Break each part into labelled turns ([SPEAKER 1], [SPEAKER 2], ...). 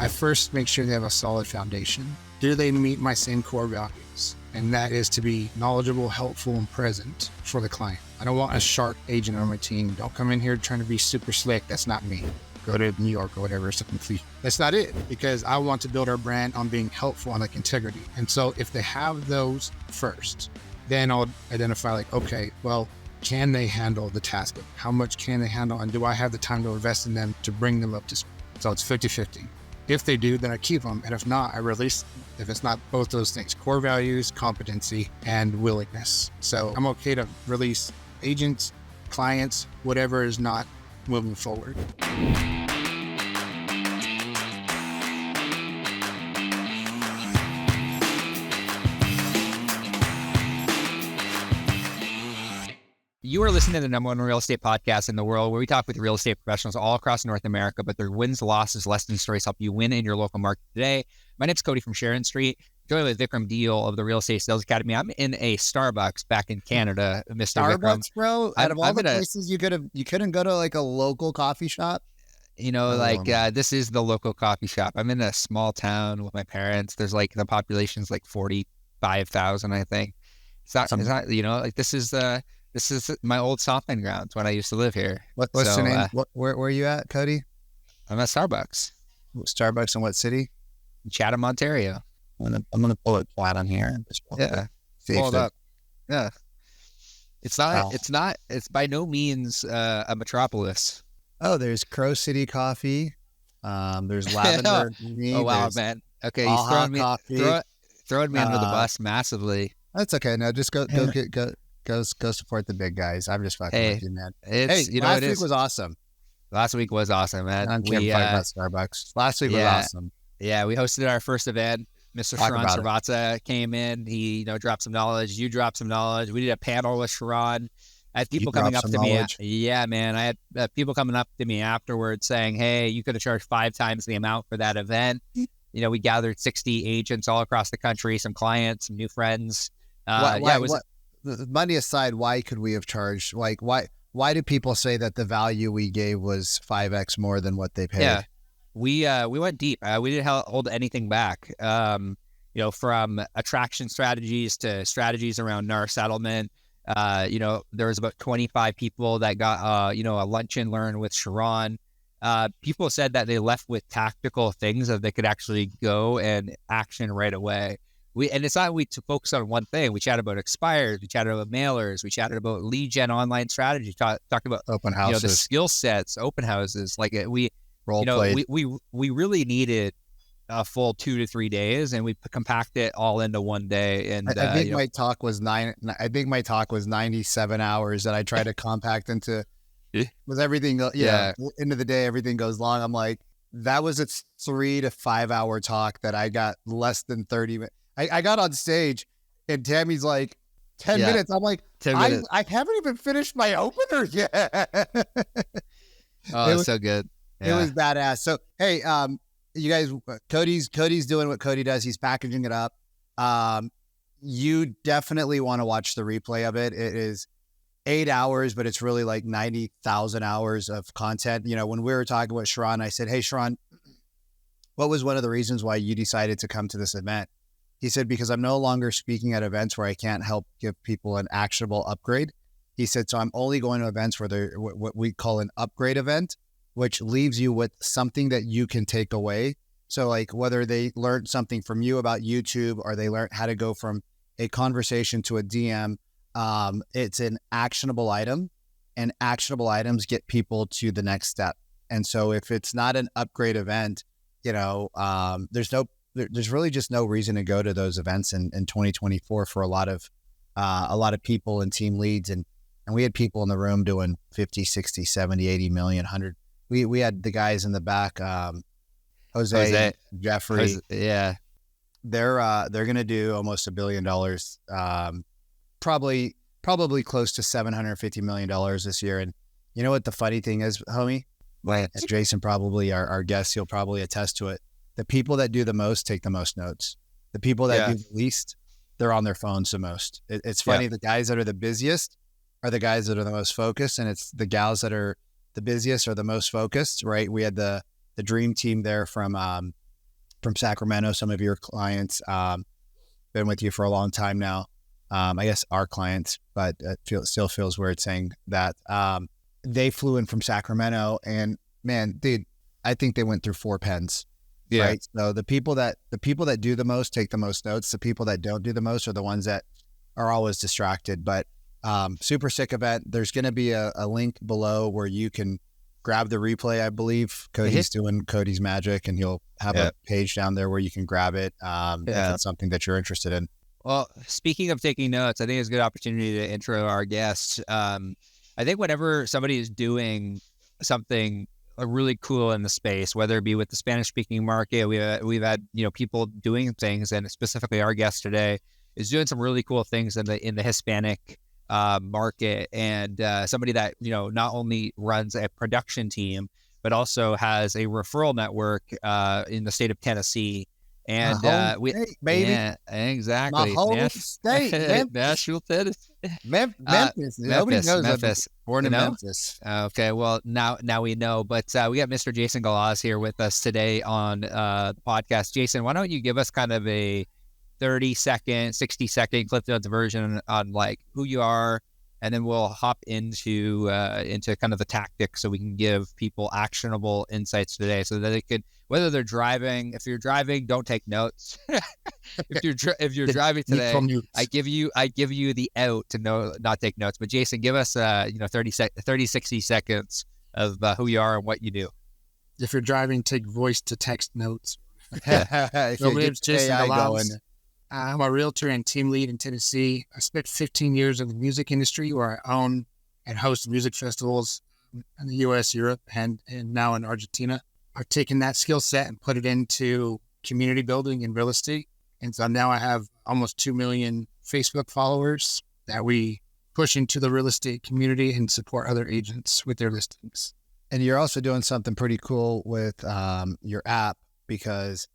[SPEAKER 1] I first make sure they have a solid foundation. Do they meet my same core values? And that is to be knowledgeable, helpful, and present for the client. I don't want a shark agent on my team. Don't come in here trying to be super slick. That's not me. Go to New York or whatever. That's not it, because I want to build our brand on being helpful and like integrity. And so if they have those first, then I'll identify like, okay, well, can they handle the task? How much can they handle? And do I have the time to invest in them to bring them up to speed? So it's 50-50. If they do, then I keep them. And if not, I release, if it's not both those things, core values, competency, and willingness. So I'm okay to release agents, clients, whatever is not moving forward.
[SPEAKER 2] You are listening to the number one real estate podcast in the world, where we talk with real estate professionals all across North America, but their wins, losses, lessons, stories help you win in your local market today. My name's Cody from Sharon Street, joined with Vikram Deol of the Real Estate Sales Academy. I'm in a Starbucks back in Canada, Mr.
[SPEAKER 3] Starbucks,
[SPEAKER 2] Vikram.
[SPEAKER 3] bro? Out of all the places you couldn't go to like a local coffee shop?
[SPEAKER 2] This is the local coffee shop. I'm in a small town with my parents. There's like, the population's like 45,000, I think. This is my old stomping grounds when I used to live here.
[SPEAKER 3] What's the name? Where are you at, Cody?
[SPEAKER 2] I'm at Starbucks.
[SPEAKER 3] Starbucks in what city?
[SPEAKER 2] Chatham, Ontario.
[SPEAKER 3] I'm gonna pull it flat on here.
[SPEAKER 2] Pull it up. Yeah. It's by no means a metropolis.
[SPEAKER 3] Oh, there's Crow City Coffee. There's Lavender.
[SPEAKER 2] Oh wow, man. Okay, he's throwing me under the bus massively.
[SPEAKER 3] That's okay. No, just go support the big guys. I'm just fucking with you, man. Last week was awesome.
[SPEAKER 2] Last week was awesome, man.
[SPEAKER 3] I can't talk about Starbucks. Last week was awesome.
[SPEAKER 2] Yeah, we hosted our first event. Mr. Sharon Srivatsa came in. He, dropped some knowledge. You dropped some knowledge. We did a panel with Sharon. I had people coming up to me. Yeah, man. I had people coming up to me afterwards saying, hey, you could have charged 5 times the amount for that event. We gathered 60 agents all across the country, some clients, some new friends.
[SPEAKER 3] Money aside, why could we have charged? Like, why do people say that the value we gave was 5x more than what they paid?
[SPEAKER 2] Yeah, we went deep. We didn't hold anything back. From attraction strategies to strategies around NAR settlement. There was about 25 people that got a lunch and learn with Sharon. People said that they left with tactical things that they could actually go and action right away. And it's not we to focus on one thing. We chatted about expires, we chatted about mailers, we chatted about lead gen online strategy, talked about
[SPEAKER 3] open houses,
[SPEAKER 2] the skill sets, open houses. Like we really needed a full 2 to 3 days, and we compact it all into one day. And
[SPEAKER 3] I think my talk was 97 hours that I tried to compact into. With everything, end of the day, everything goes long. I'm like, that was a 3 to 5 hour talk that I got less than 30 minutes. I got on stage and Tammy's like, 10 minutes. I'm like, 10 minutes. I haven't even finished my opener yet.
[SPEAKER 2] Oh, it's so good.
[SPEAKER 3] Yeah. It was badass. So, hey, you guys, Cody's doing what Cody does. He's packaging it up. You definitely want to watch the replay of it. It is 8 hours, but it's really like 90,000 hours of content. When we were talking with Sharon, I said, hey, Sharon, what was one of the reasons why you decided to come to this event? He said, because I'm no longer speaking at events where I can't help give people an actionable upgrade. He said, so I'm only going to events where they're what we call an upgrade event, which leaves you with something that you can take away. So like whether they learned something from you about YouTube or they learned how to go from a conversation to a DM, it's an actionable item, and actionable items get people to the next step. And so if it's not an upgrade event, there's really just no reason to go to those events in 2024 for a lot of people and team leads. And we had people in the room doing 50, 60, 70, 80 million, 100. We had the guys in the back, Jose, Jeffrey.
[SPEAKER 2] Yeah.
[SPEAKER 3] They're going to do almost $1 billion, probably close to $750 million this year. And you know what the funny thing is, homie? And Jason, probably our guest, he'll probably attest to it. The people that do the most take the most notes. The people that do the least, they're on their phones the most. It's funny. The guys that are the busiest are the guys that are the most focused, and it's the gals that are the busiest are the most focused, right? We had the dream team there from from Sacramento. Some of your clients been with you for a long time now. I guess our clients, but it still feels weird saying that. They flew in from Sacramento, and man, dude, I think they went through 4 pens.
[SPEAKER 2] Yeah.
[SPEAKER 3] Right. So the people that do the most take the most notes. The people that don't do the most are the ones that are always distracted. But super sick event. There's going to be a link below where you can grab the replay. I believe Cody's doing Cody's magic, and he'll have a page down there where you can grab it if it's something that you're interested in.
[SPEAKER 2] Well, speaking of taking notes, I think it's a good opportunity to intro our guests. I think whenever somebody is doing something really cool in the space, whether it be with the Spanish-speaking market, we've had people doing things, and specifically our guest today is doing some really cool things in the Hispanic market, and somebody that not only runs a production team but also has a referral network in the state of Tennessee. And
[SPEAKER 3] state, baby.
[SPEAKER 2] Yeah, exactly.
[SPEAKER 3] My home state,
[SPEAKER 2] Nashville, Tennessee.
[SPEAKER 3] Memphis. Nobody knows
[SPEAKER 2] Memphis.
[SPEAKER 3] Born in Memphis.
[SPEAKER 2] Okay, well now we know. But we got Mr. Jason Galaz here with us today on the podcast. Jason, why don't you give us kind of a 30-second, 60-second Cliff Notes version on like who you are, and then we'll hop into kind of the tactics so we can give people actionable insights today, so that they could, whether they're driving. If you're driving, don't take notes. if you're driving today, I give you the out to not take notes. But Jason, give us 60 seconds of who you are and what you do.
[SPEAKER 1] If you're driving, take voice to text notes.
[SPEAKER 3] My
[SPEAKER 1] name's Jason Galaz. I'm a realtor and team lead in Tennessee. I spent 15 years in the music industry, where I own and host music festivals in the U.S., Europe, and now in Argentina. I've taken that skill set and put it into community building and real estate. And so now I have almost 2 million Facebook followers that we push into the real estate community and support other agents with their listings.
[SPEAKER 3] And you're also doing something pretty cool with your app, because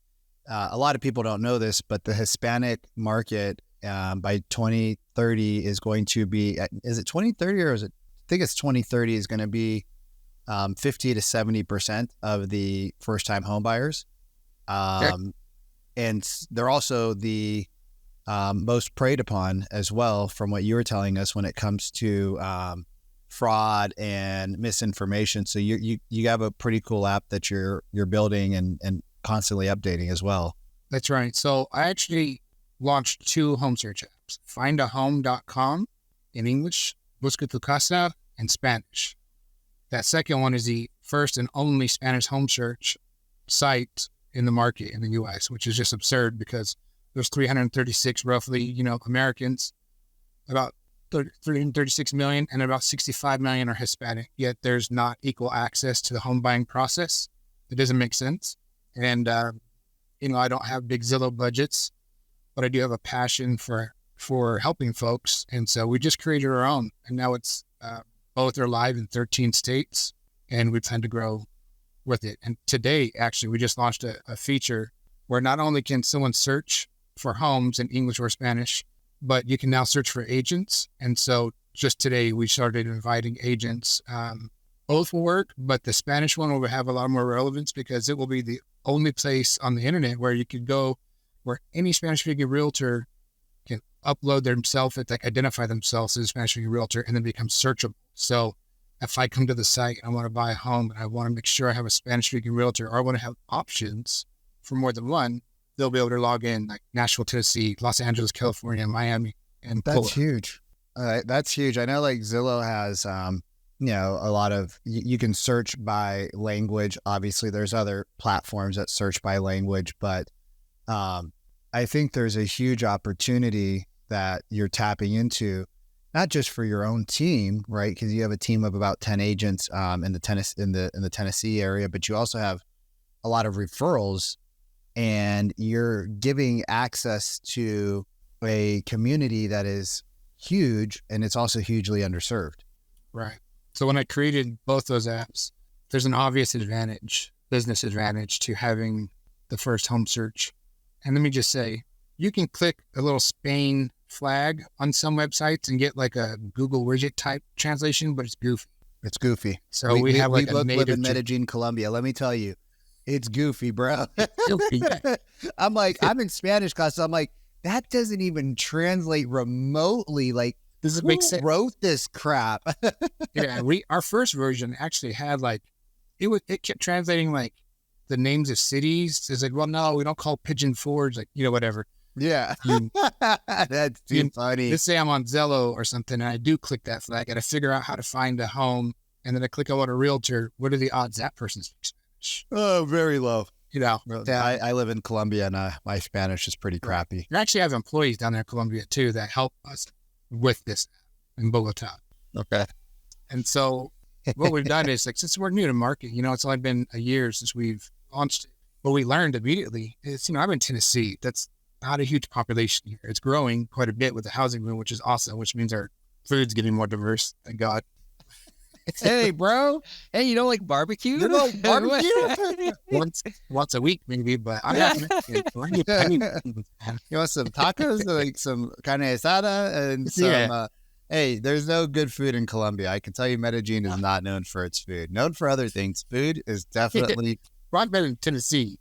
[SPEAKER 3] a lot of people don't know this, but the Hispanic market by 2030 is going to be, is it 2030 or is it, I think it's 2030 is going to be 50 to 70% of the first-time home buyers. And they're also the most preyed upon as well, from what you were telling us when it comes to fraud and misinformation. So you have a pretty cool app that you're building and constantly updating as well.
[SPEAKER 1] That's right. So I actually launched 2 home search apps, findahome.com in English, Busca tu casa in Spanish. That second one is the first and only Spanish home search site in the market in the U.S., which is just absurd, because there's 336 roughly, Americans, about 336 million, and about 65 million are Hispanic, yet there's not equal access to the home buying process. It doesn't make sense. And, I don't have big Zillow budgets, but I do have a passion for helping folks. And so we just created our own, and now it's both are live in 13 states, and we plan to grow with it. And today, actually, we just launched a feature where not only can someone search for homes in English or Spanish, but you can now search for agents. And so just today, we started inviting agents. Both will work, but the Spanish one will have a lot more relevance, because it will be the only place on the internet where you could go, where any Spanish-speaking realtor can upload themselves, identify themselves as a Spanish-speaking realtor, and then become searchable. So if I come to the site and I want to buy a home, and I want to make sure I have a Spanish-speaking realtor, or I want to have options for more than one, they'll be able to log in, like Nashville, Tennessee, Los Angeles, California, Miami, and
[SPEAKER 3] that's huge. That's huge. I know like Zillow has, a lot of, you can search by language. Obviously there's other platforms that search by language, but I think there's a huge opportunity that you're tapping into, not just for your own team, right? Because you have a team of about 10 agents in the Tennessee area, but you also have a lot of referrals, and you're giving access to a community that is huge, and it's also hugely underserved.
[SPEAKER 1] Right. So when I created both those apps, there's an obvious business advantage to having the first home search. And let me just say, you can click a little Spain flag on some websites and get like a Google widget type translation, but it's goofy.
[SPEAKER 3] It's goofy.
[SPEAKER 1] So we have like
[SPEAKER 3] we both live in Medellin, Colombia. Let me tell you, It's goofy, bro.
[SPEAKER 1] Goofy.
[SPEAKER 3] I'm like, I'm in Spanish class. So I'm like, that doesn't even translate remotely. Like,
[SPEAKER 1] Does it
[SPEAKER 3] who
[SPEAKER 1] make sense?
[SPEAKER 3] wrote this crap?
[SPEAKER 1] Yeah, our first version actually had like it kept translating like the names of cities. It's like, well, no, we don't call Pigeon Forge, like, whatever.
[SPEAKER 3] Yeah.
[SPEAKER 1] You-
[SPEAKER 3] That's too funny.
[SPEAKER 1] Let's say I'm on Zillow or something, and I do click that flag, and I figure out how to find a home, and then I click on a realtor. What are the odds that person speaks Spanish?
[SPEAKER 3] Oh, very low.
[SPEAKER 1] Yeah.
[SPEAKER 3] I live in Colombia, and my Spanish is pretty crappy.
[SPEAKER 1] You actually have employees down there in Colombia too that help us with this in Bogota.
[SPEAKER 2] Okay.
[SPEAKER 1] And so what we've done is, like, since we're new to market, it's only been a year since we've launched it. What we learned immediately is, I'm in Tennessee. That's not a huge population here. It's growing quite a bit with the housing boom, which is awesome, which means our food's getting more diverse. Thank God.
[SPEAKER 3] Hey, bro.
[SPEAKER 2] Hey, you don't like barbecue?
[SPEAKER 3] You don't like barbecue?
[SPEAKER 1] once a week, maybe, but I'm not.
[SPEAKER 3] You want some tacos, like some carne asada, and some.
[SPEAKER 1] Yeah.
[SPEAKER 3] Hey, there's no good food in Colombia. I can tell you, Medellin is not known for its food. Known for other things. Food is definitely.
[SPEAKER 1] Well, I've been in Tennessee,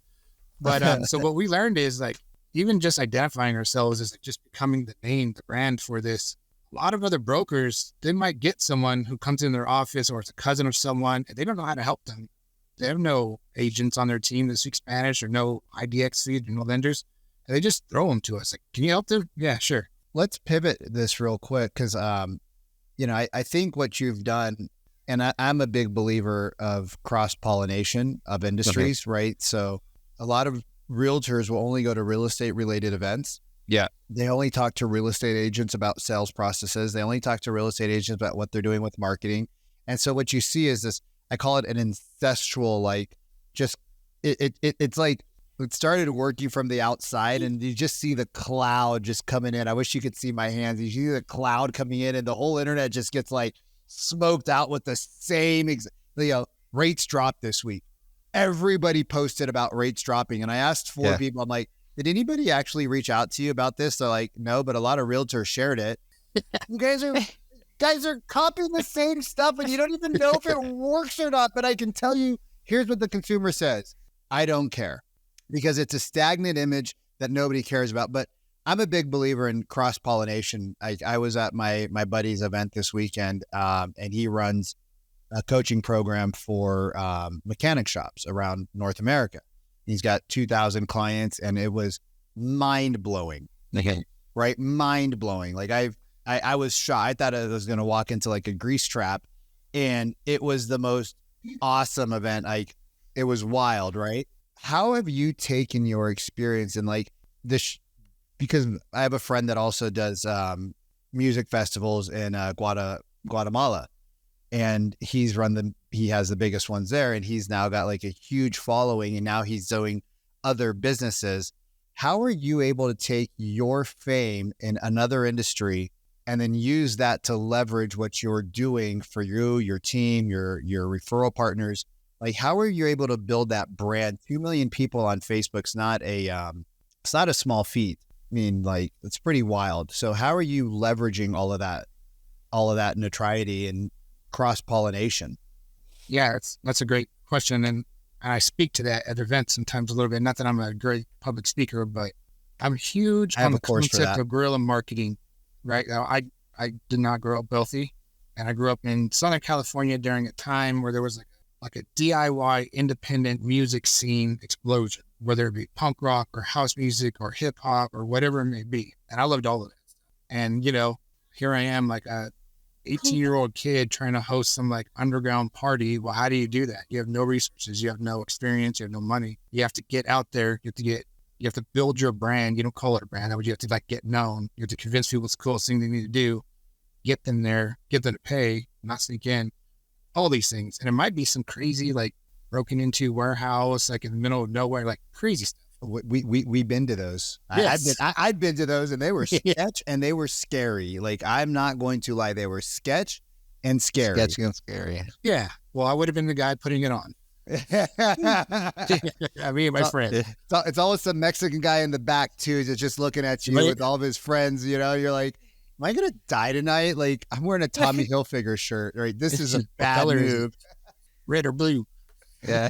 [SPEAKER 1] but so what we learned is, like, even just identifying ourselves as, like, just becoming the name, the brand for this. A lot of other brokers, they might get someone who comes in their office, or it's a cousin of someone, and they don't know how to help them. They have no agents on their team that speak Spanish, or no IDX feed, no lenders. And they just throw them to us. Like, can you help them? Yeah, sure.
[SPEAKER 3] Let's pivot this real quick because, I think what you've done, and I'm a big believer of cross-pollination of industries, right? So a lot of realtors will only go to real estate related events.
[SPEAKER 2] Yeah.
[SPEAKER 3] They only talk to real estate agents about sales processes. They only talk to real estate agents about what they're doing with marketing. And so what you see is this, I call it an incestual, like, just, it's like, it started working from the outside and you just see the cloud just coming in. I wish you could see my hands. You see the cloud coming in and the whole internet just gets like smoked out with the same, rates dropped this week. Everybody posted about rates dropping. And I asked four people, I'm like, did anybody actually reach out to you about this? They're like, no, but a lot of realtors shared it. You guys are copying the same stuff and you don't even know if it works or not. But I can tell you, here's what the consumer says. I don't care, because it's a stagnant image that nobody cares about. But I'm a big believer in cross-pollination. I was at my buddy's event this weekend, and he runs a coaching program for mechanic shops around North America. He's got 2,000 clients, and it was mind-blowing.
[SPEAKER 2] Okay.
[SPEAKER 3] Right? Mind-blowing. Like, I was shocked. I thought I was going to walk into like a grease trap, and it was the most awesome event. Like, it was wild, right? How have you taken your experience in like this? Because I have a friend that also does music festivals in Guatemala, and he has the biggest ones there, and he's now got like a huge following, and now he's doing other businesses. How are you able to take your fame in another industry and then use that to leverage what you're doing for you, your team, your referral partners? Like, how are you able to build that brand? 2 million people on Facebook's not a small feat. I mean, like, it's pretty wild. So how are you leveraging all of that notoriety and cross-pollination?
[SPEAKER 1] Yeah, that's a great question. And I speak to that at events sometimes a little bit. Not that I'm a great public speaker, but I'm huge on the concept of guerrilla marketing, right? Now, I did not grow up wealthy, and I grew up in Southern California during a time where there was like a DIY independent music scene explosion, whether it be punk rock or house music or hip hop or whatever it may be. And I loved all of that stuff. And, here I am, like a 18-year-old kid trying to host some like underground party. Well, how do you do that? You have no resources. You have no experience. You have no money. You have to get out there. You have to build your brand. You don't call it a brand. You have to like get known. You have to convince people it's the coolest thing they need to do. Get them there, get them to pay, not sneak in, all these things. And it might be some crazy, like, broken into warehouse, like in the middle of nowhere, like crazy stuff.
[SPEAKER 3] We've been to those.
[SPEAKER 1] Yes.
[SPEAKER 3] I've been to those, and they were sketch and they were scary. Like, I'm not going to lie, they were sketch and scary.
[SPEAKER 2] Sketchy and scary.
[SPEAKER 1] Yeah. Well, I would have been the guy putting it on. Me and my friend.
[SPEAKER 3] It's always some Mexican guy in the back too, just looking at you with all of his friends. You're like, am I gonna die tonight? Like, I'm wearing a Tommy Hilfiger shirt. Right? This is a bad move.
[SPEAKER 1] Red or blue.
[SPEAKER 2] Yeah.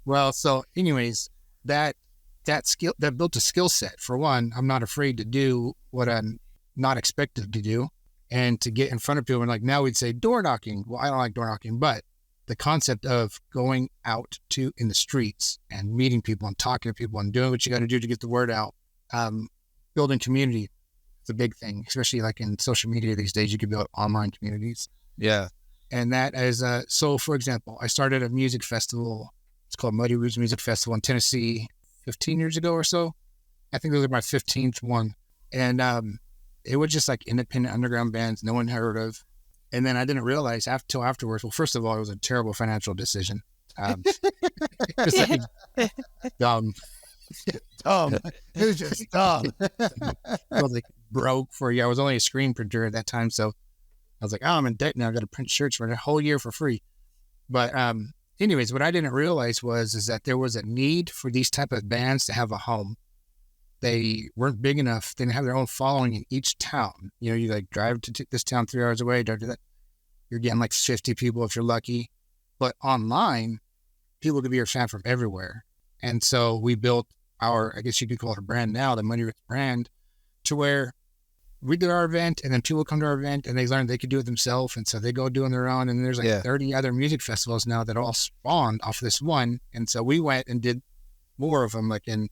[SPEAKER 1] Well, so anyways, that built a skill set. For one, I'm not afraid to do what I'm not expected to do, and to get in front of people. And like now we'd say door knocking. Well, I don't like door knocking, but the concept of going out in the streets and meeting people and talking to people and doing what you got to do to get the word out, building community is a big thing, especially like in social media these days. You can build online communities.
[SPEAKER 2] Yeah.
[SPEAKER 1] And that is, so for example, I started a music festival. It's called Muddy Roots Music Festival in Tennessee 15 years ago or so. I think it was my 15th one. And it was just like independent underground bands no one heard of. And then I didn't realize till afterwards, well, first of all, it was a terrible financial decision. It was dumb.
[SPEAKER 3] Dumb. It was just dumb.
[SPEAKER 1] I was like broke for a year. I was only a screen printer at that time. So I was like, oh, I'm in debt now. I got to print shirts for a whole year for free. But anyways, what I didn't realize is that there was a need for these type of bands to have a home. They weren't big enough. They didn't have their own following in each town. You know, you like drive to this town 3 hours away, drive to that. You're getting like 50 people if you're lucky. But online, people could be your fan from everywhere. And so we built I guess you could call it a brand now, the Money Rich brand, to where we did our event and then people come to our event and they learn they could do it themselves. And so they go doing their own. And there's like 30 other music festivals now that all spawned off of this one. And so we went and did more of them, like in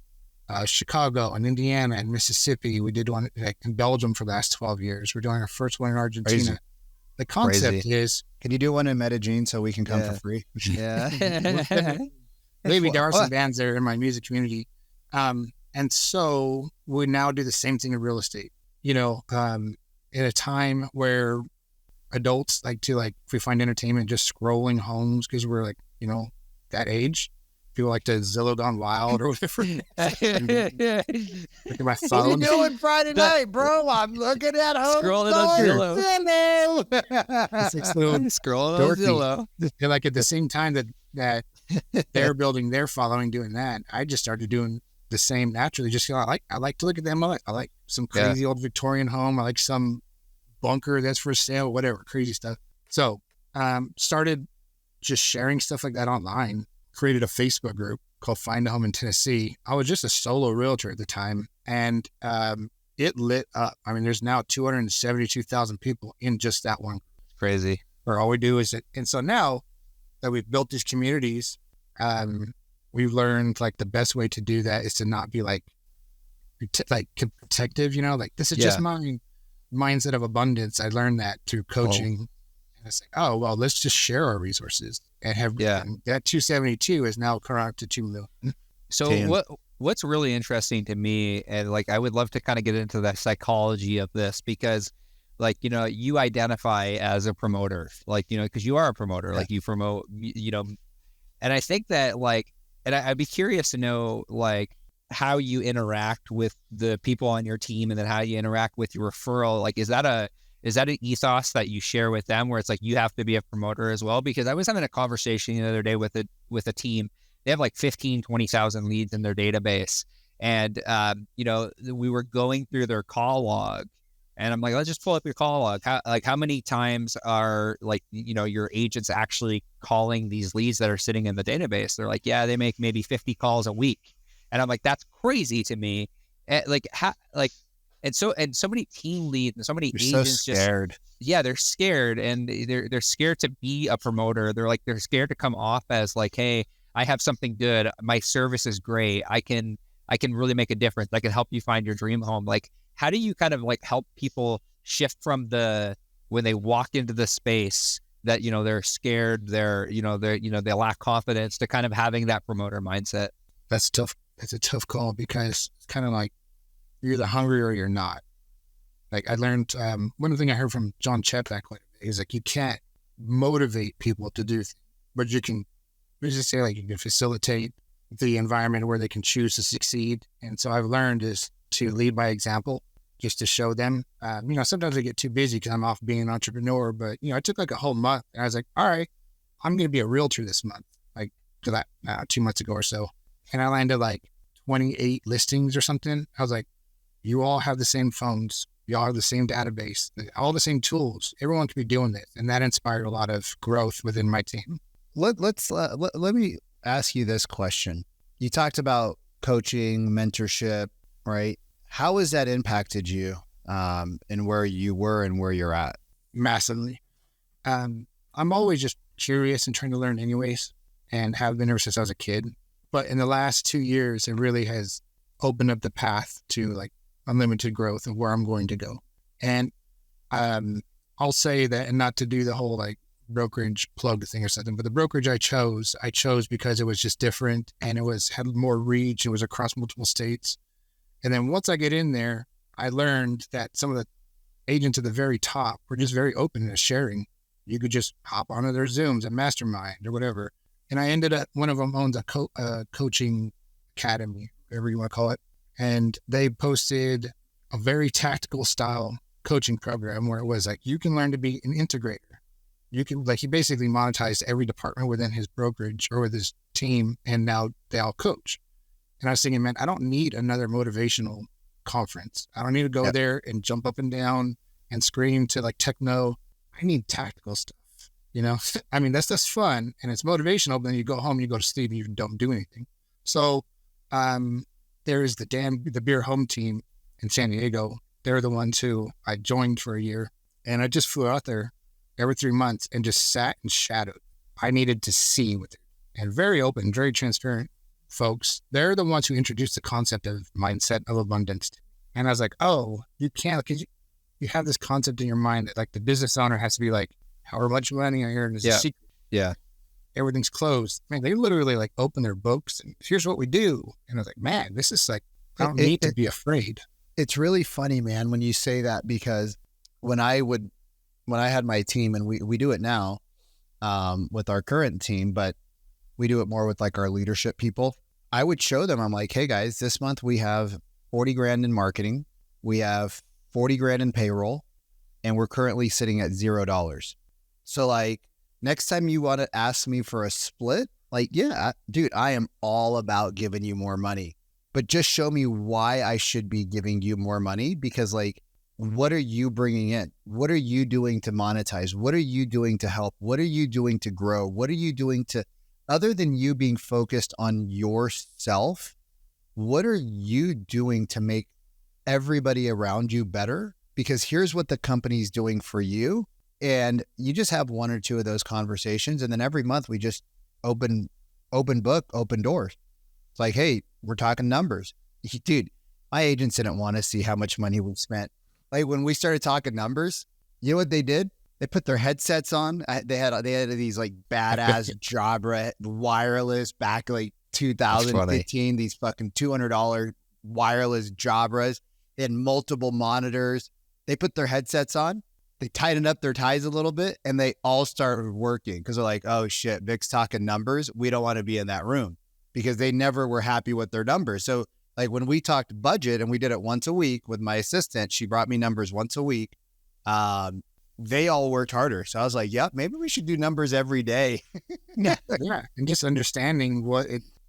[SPEAKER 1] Chicago and Indiana and Mississippi. We did one like in Belgium for the last 12 years. We're doing our first one in Argentina.
[SPEAKER 3] Crazy.
[SPEAKER 1] The concept is,
[SPEAKER 3] can you do one in Medellin so we can come for free?
[SPEAKER 2] Yeah.
[SPEAKER 1] Maybe there are some bands there in my music community. And so we now do the same thing in real estate, you know, in a time where adults like to, like, if we find entertainment just scrolling homes, because we're like, you know, that age, people like to Zillow Gone Wild or whatever. Look at my phone.
[SPEAKER 3] What are you doing Friday night, bro? I'm looking at home.
[SPEAKER 2] Scrolling on Zillow. Scrolling on Zillow.
[SPEAKER 1] And like at the same time that they're building their following doing that, I just started doing the same naturally. Just, you know, I like to look at them. I like some crazy old Victorian home. I like some bunker that's for sale, whatever, crazy stuff. So started just sharing stuff like that online. Created a Facebook group called Find a Home in Tennessee. I was just a solo realtor at the time, and it lit up. I mean, there's now 272,000 people in just that one.
[SPEAKER 2] Crazy.
[SPEAKER 1] Where all we do is it. And so now that we've built these communities, we've learned like the best way to do that is to not be like protective, you know, like this is just my mindset of abundance. I learned that through coaching. And it's like, oh, well, let's just share our resources and have and that 272 is now current to 2 million.
[SPEAKER 2] So what's really interesting to me, and like I would love to kind of get into the psychology of this, because like, you know, you identify as a promoter, like, you know, because you are a promoter, like you promote, you know, and I think that like, and I'd be curious to know like how you interact with the people on your team, and then how you interact with your referral. Like, is that an ethos that you share with them, where it's like you have to be a promoter as well? Because I was having a conversation the other day with a team. They have like 20,000 leads in their database. And, you know, we were going through their call log, and I'm like, let's just pull up your call log. How many times are like, you know, your agents actually calling these leads that are sitting in the database? They're like, yeah, they make maybe 50 calls a week. And I'm like, that's crazy to me. And And so many team leads and so many agents
[SPEAKER 3] so scared.
[SPEAKER 2] They're scared, and they're scared to be a promoter. They're scared to come off as like, hey, I have something good. My service is great. I can really make a difference. I can help you find your dream home. Like, how do you kind of like help people shift from when they walk into the space that, you know, they're scared, they lack confidence, to kind of having that promoter mindset?
[SPEAKER 1] That's tough. It's a tough call, because it's kind of like, you're either hungry or you're not. Like I learned, one thing I heard from John Chepak is like, you can't motivate people to do things, but you can, let's just say like you can facilitate the environment where they can choose to succeed. And so I've learned is to lead by example, just to show them, you know, sometimes I get too busy because I'm off being an entrepreneur, but you know, I took like a whole month and I was like, all right, I'm going to be a realtor this month, like to that 2 months ago or so. And I landed like 28 listings or something. I was like, you all have the same phones. You all have the same database, all the same tools. Everyone could be doing this. And that inspired a lot of growth within my team.
[SPEAKER 3] Let me ask you this question. You talked about coaching, mentorship, right? How has that impacted you, and where you were and where you're at?
[SPEAKER 1] Massively. I'm always just curious and trying to learn anyways, and have been ever since I was a kid. But in the last 2 years, it really has opened up the path to like unlimited growth of where I'm going to go. And I'll say that, and not to do the whole like brokerage plug thing or something, but the brokerage I chose because it was just different, and it had more reach. It was across multiple states. And then once I get in there, I learned that some of the agents at the very top were just very open to sharing. You could just hop onto their Zooms and mastermind or whatever. And I ended up, one of them owns a coaching academy, whatever you want to call it. And they posted a very tactical style coaching program where it was like, you can learn to be an integrator. You can, like, he basically monetized every department within his brokerage or with his team, and now they all coach. And I was thinking, man, I don't need another motivational conference. I don't need to go there and jump up and down and scream to like techno. I need tactical stuff, you know? I mean, that's fun and it's motivational, but then you go home, you go to sleep, and you don't do anything. So there is the beer home team in San Diego. They're the ones who I joined for a year, and I just flew out there every 3 months and just sat and shadowed. I needed to see with it, and very open, very transparent folks. They're the ones who introduced the concept of mindset of abundance. And I was like, oh, you can't, because you have this concept in your mind that like the business owner has to be like, however much money I earn is a secret.
[SPEAKER 2] Yeah.
[SPEAKER 1] Everything's closed. Man, they literally like open their books and here's what we do. And I was like, man, this is like, I don't need to be afraid.
[SPEAKER 3] It's really funny, man, when you say that, because when I had my team, and we do it now with our current team, but we do it more with like our leadership people. I would show them, I'm like, hey guys, this month we have 40 grand in marketing. We have 40 grand in payroll, and we're currently sitting at $0. So like, next time you want to ask me for a split, like, yeah, dude, I am all about giving you more money, but just show me why I should be giving you more money. Because like, what are you bringing in? What are you doing to monetize? What are you doing to help? What are you doing to grow? What are you doing to, other than you being focused on yourself, what are you doing to make everybody around you better? Because here's what the company's doing for you. And you just have one or two of those conversations. And then every month we just open book, open doors. It's like, hey, we're talking numbers. Dude, my agents didn't want to see how much money we spent. Like when we started talking numbers, you know what they did? They put their headsets on. They had these like badass Jabra wireless back like 2015, these fucking $200 wireless Jabras. They had multiple monitors. They put their headsets on. They tightened up their ties a little bit, and they all started working because they're like, oh shit, Vic's talking numbers. We don't want to be in that room, because they never were happy with their numbers. So like when we talked budget, and we did it once a week with my assistant, she brought me numbers once a week. They all worked harder. So I was like, yep, maybe we should do numbers every day.
[SPEAKER 1] Yeah. And just understanding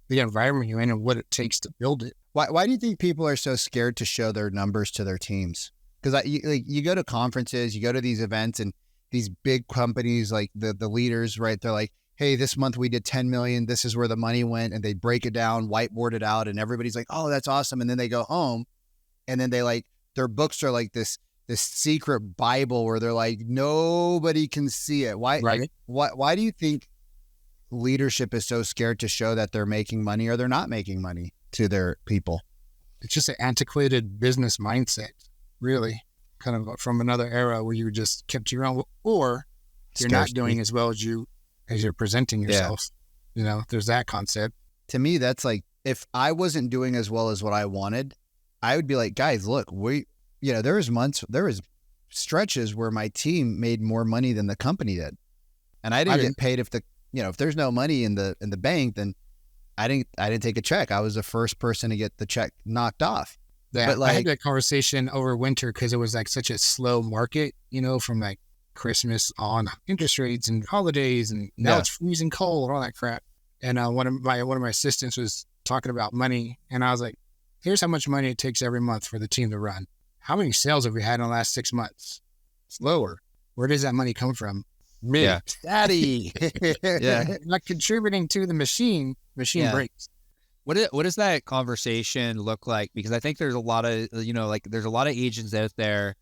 [SPEAKER 1] the environment you're in and what it takes to build it.
[SPEAKER 3] Why do you think people are so scared to show their numbers to their teams? Because you go to conferences, you go to these events, and these big companies, like the leaders, right? They're like, hey, this month we did 10 million. This is where the money went. And they break it down, whiteboard it out. And everybody's like, oh, that's awesome. And then they go home, and then they like, their books are like this secret Bible where they're like, nobody can see it. Why do you think leadership is so scared to show that they're making money or they're not making money to their people?
[SPEAKER 1] It's just an antiquated business mindset, really, kind of from another era where you just kept your own, or you're not doing as well as you're presenting yourself. Yeah. You know, there's that concept.
[SPEAKER 3] To me, that's like, if I wasn't doing as well as what I wanted, I would be like, guys, look, there was stretches where my team made more money than the company did. And I didn't get paid if there's no money in the bank, then I didn't take a check. I was the first person to get the check knocked off.
[SPEAKER 1] Yeah,
[SPEAKER 3] but like,
[SPEAKER 1] I had that conversation over winter because it was like such a slow market, from like Christmas on, interest rates and holidays, and now it's freezing cold and all that crap. And one of my assistants was talking about money, and I was like, here's how much money it takes every month for the team to run. How many sales have we had in the last 6 months? It's lower. Where does that money come from? Me.
[SPEAKER 2] Yeah.
[SPEAKER 3] Daddy.
[SPEAKER 2] Yeah.
[SPEAKER 1] Not contributing to the machine
[SPEAKER 2] Yeah.
[SPEAKER 1] breaks.
[SPEAKER 2] What does that conversation look like? Because I think there's a lot of, there's a lot of agents out there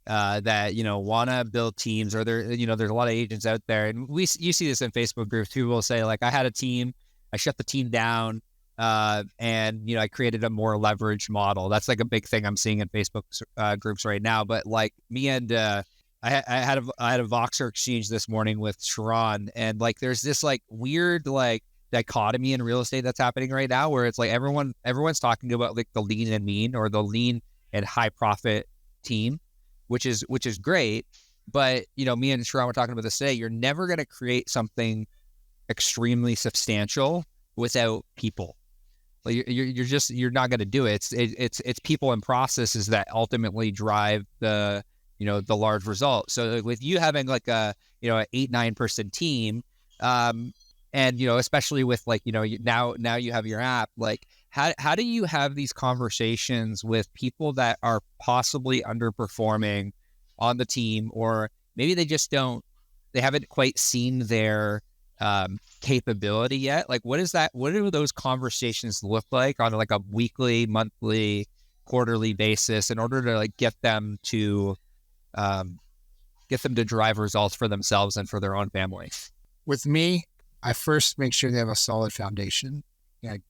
[SPEAKER 2] that, want to build teams, or there's a lot of agents out there. And you see this in Facebook groups. People will say, like, I had a team, I shut the team down, and, I created a more leveraged model. That's like a big thing I'm seeing in Facebook groups right now. But like me and I had a Voxer exchange this morning with Sharon, and like there's this like weird like dichotomy in real estate that's happening right now, where it's like everyone's talking about like the lean and mean, or the lean and high profit team, which is great. But me and Sharon were talking about this today. You're never going to create something extremely substantial without people. Like you're not going to do it. It's people and processes that ultimately drive the large result. So with you having like a 8-9 person team, and especially with like now you have your app, like how do you have these conversations with people that are possibly underperforming on the team, or maybe they haven't quite seen their capability yet? Like what do those conversations look like on like a weekly, monthly, quarterly basis in order to like get them to drive results for themselves and for their own family?
[SPEAKER 1] With me, I first make sure they have a solid foundation.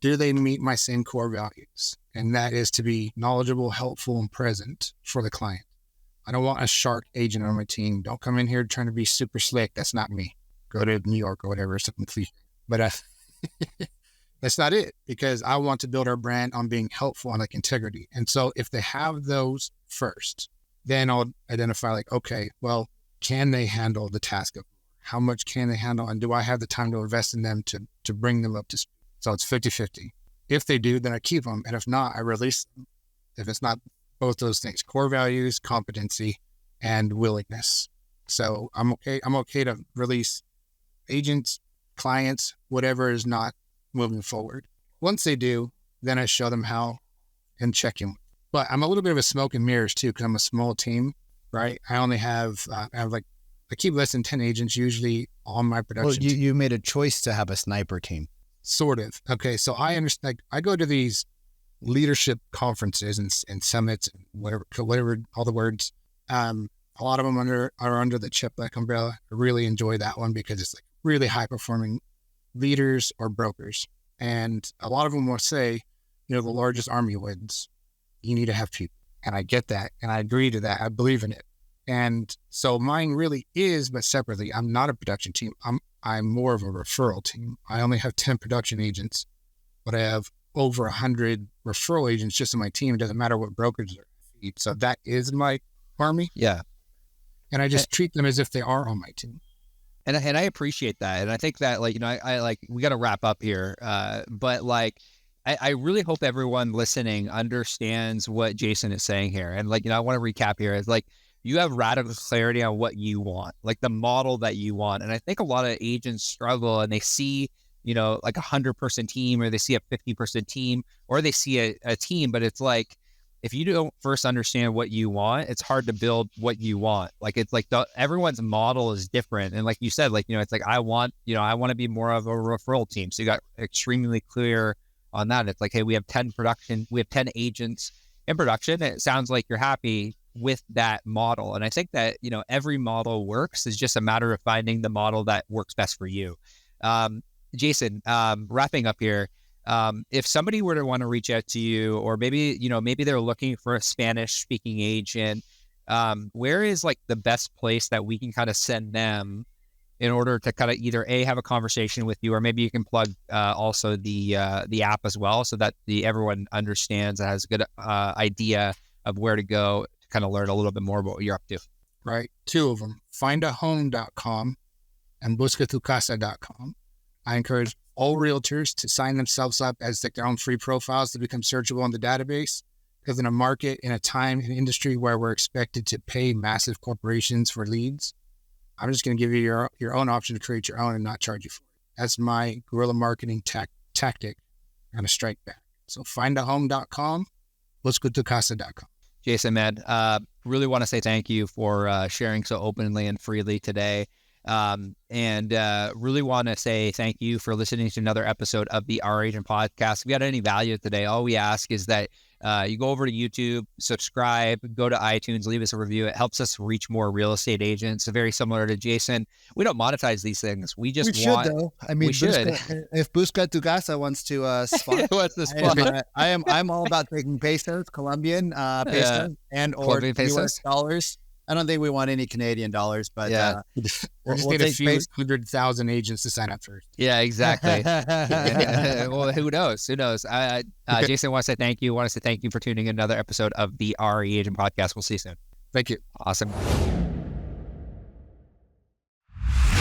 [SPEAKER 1] Do they meet my same core values? And that is to be knowledgeable, helpful, and present for the client. I don't want a shark agent on my team. Don't come in here trying to be super slick. That's not me. Go to New York or whatever, something cliche. But that's not it, because I want to build our brand on being helpful and like integrity. And so if they have those first, then I'll identify like, okay, well, can they handle the task of how much can they handle? And do I have the time to invest in them to bring them up to speed? So it's 50-50. If they do, then I keep them. And if not, I release them. If it's not both those things, core values, competency, and willingness. So I'm okay to release agents, clients, whatever is not moving forward. Once they do, then I show them how and check in. But I'm a little bit of a smoke and mirrors too, because I'm a small team, right? I only have, I keep less than 10 agents usually on my production team.
[SPEAKER 3] You made a choice to have a sniper team.
[SPEAKER 1] Sort of. Okay. So I understand, I go to these leadership conferences and summits, and whatever, all the words. A lot of them are under the Chip Black umbrella. I really enjoy that one because it's like really high performing leaders or brokers. And a lot of them will say, the largest army wins. You need to have people. And I get that. And I agree to that. I believe in it. And so mine really is, but separately. I'm not a production team. I'm more of a referral team. I only have 10 production agents, but I have over 100 referral agents just in my team. It doesn't matter what brokers are. So that is my army.
[SPEAKER 2] Yeah.
[SPEAKER 1] And I just treat them as if they are on my team.
[SPEAKER 2] And I appreciate that. And I think that I like, we got to wrap up here. But like, I really hope everyone listening understands what Jason is saying here. And like, I want to recap here. It's like, you have radical clarity on what you want, like the model that you want. And I think a lot of agents struggle and they see, like 100-person team, or they see a 50-person team, or they see a team, but it's like, if you don't first understand what you want, it's hard to build what you want. Like, it's like everyone's model is different. And like you said, like, it's like, I want to be more of a referral team. So you got extremely clear on that. It's like, hey, we have 10 agents in production. It sounds like you're happy with that model. And I think that, every model works. It's just a matter of finding the model that works best for you. Jason, wrapping up here, if somebody were to want to reach out to you, or maybe they're looking for a Spanish speaking agent, where is like the best place that we can kind of send them in order to kind of either have a conversation with you, or maybe you can plug also the app as well, so that everyone understands and has a good idea of where to go to kind of learn a little bit more about what you're up to.
[SPEAKER 1] Right. 2 of them, findahome.com and buscatucasa.com. I encourage all realtors to sign themselves up as like their own free profiles to become searchable in the database. Because in a market, in a time, in an industry where we're expected to pay massive corporations for leads, I'm just going to give you your own option to create your own and not charge you for it. That's my guerrilla marketing tactic on a strike back. So findahome.com, buscatucasa.com.
[SPEAKER 2] Jason, man, really want to say thank you for sharing so openly and freely today. And really want to say thank you for listening to another episode of the Our Agent Podcast. If you got any value today, all we ask is that you go over to YouTube, subscribe, go to iTunes, leave us a review. It helps us reach more real estate agents. Very similar to Jason. We don't monetize these things. We just want.
[SPEAKER 3] Should, though. I mean,
[SPEAKER 2] we should.
[SPEAKER 3] If Busca tu Casa wants to sponsor,
[SPEAKER 2] What's the spot?
[SPEAKER 3] I'm all about taking pesos, Colombian pesos, and or
[SPEAKER 2] Colombian pesos?
[SPEAKER 3] US dollars. I don't think we want any Canadian dollars, but
[SPEAKER 1] We just need a few 100,000 agents to sign up first.
[SPEAKER 2] Yeah, exactly. Well, who knows? Jason wants to say thank you. Want to say thank you for tuning in another episode of the RE Agent Podcast. We'll see you soon.
[SPEAKER 1] Thank you.
[SPEAKER 2] Awesome.